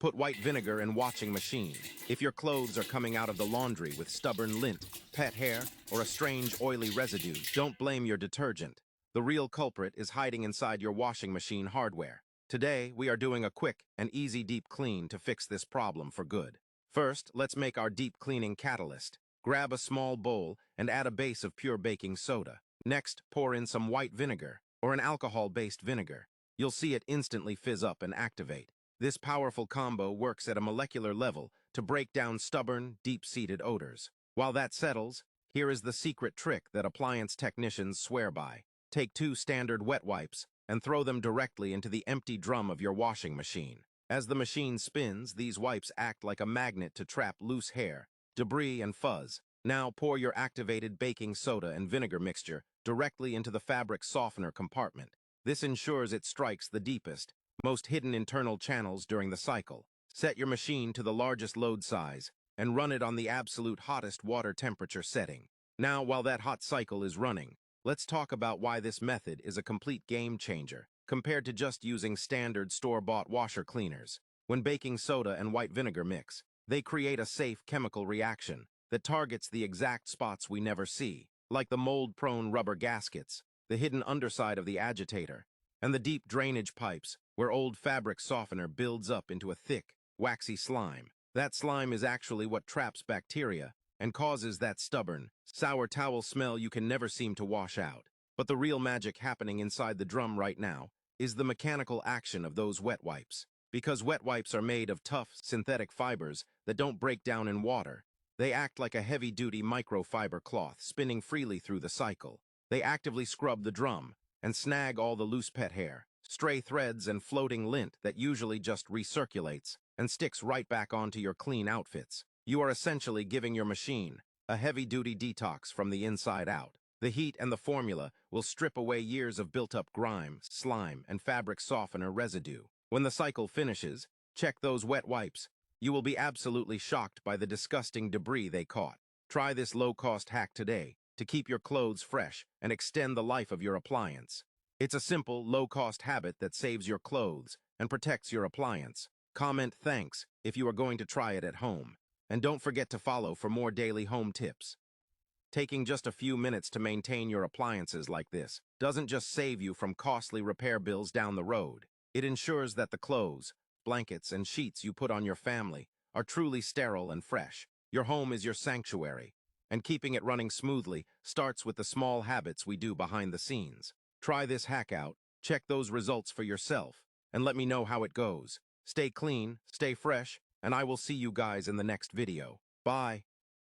Put white vinegar in washing machine. If your clothes are coming out of the laundry with stubborn lint, pet hair, or a strange oily residue, don't blame your detergent. The real culprit is hiding inside your washing machine hardware. Today, we are doing a quick and easy deep clean to fix this problem for good. First, let's make our deep cleaning catalyst. Grab a small bowl and add a base of pure baking soda. Next, pour in some white vinegar, or an alcohol-based vinegar. You'll see it instantly fizz up and activate. This powerful combo works at a molecular level to break down stubborn, deep-seated odors. While that settles, here is the secret trick that appliance technicians swear by. Take 2 standard wet wipes and throw them directly into the empty drum of your washing machine. As the machine spins, these wipes act like a magnet to trap loose hair, debris, and fuzz. Now pour your activated baking soda and vinegar mixture directly into the fabric softener compartment. This ensures it strikes the deepest, most hidden internal channels during the cycle. Set your machine to the largest load size and run it on the absolute hottest water temperature setting. Now, while that hot cycle is running, let's talk about why this method is a complete game changer compared to just using standard store-bought washer cleaners. When baking soda and white vinegar mix, they create a safe chemical reaction that targets the exact spots we never see, like the mold-prone rubber gaskets, the hidden underside of the agitator, and the deep drainage pipes where old fabric softener builds up into a thick, waxy slime. That slime is actually what traps bacteria and causes that stubborn, sour towel smell you can never seem to wash out. But the real magic happening inside the drum right now is the mechanical action of those wet wipes. Because wet wipes are made of tough, synthetic fibers that don't break down in water, they act like a heavy-duty microfiber cloth spinning freely through the cycle. They actively scrub the drum and snag all the loose pet hair, stray threads, and floating lint that usually just recirculates and sticks right back onto your clean outfits. You are essentially giving your machine a heavy-duty detox from the inside out. The heat and the formula will strip away years of built-up grime, slime, and fabric softener residue. When the cycle finishes, check those wet wipes. You will be absolutely shocked by the disgusting debris they caught. Try this low-cost hack today to keep your clothes fresh and extend the life of your appliance. It's a simple, low-cost habit that saves your clothes and protects your appliance. Comment thanks if you are going to try it at home. And don't forget to follow for more daily home tips. Taking just a few minutes to maintain your appliances like this doesn't just save you from costly repair bills down the road. It ensures that the clothes, blankets, and sheets you put on your family are truly sterile and fresh. Your home is your sanctuary, and keeping it running smoothly starts with the small habits we do behind the scenes. Try this hack out, check those results for yourself, and let me know how it goes. Stay clean, stay fresh, and I will see you guys in the next video. Bye.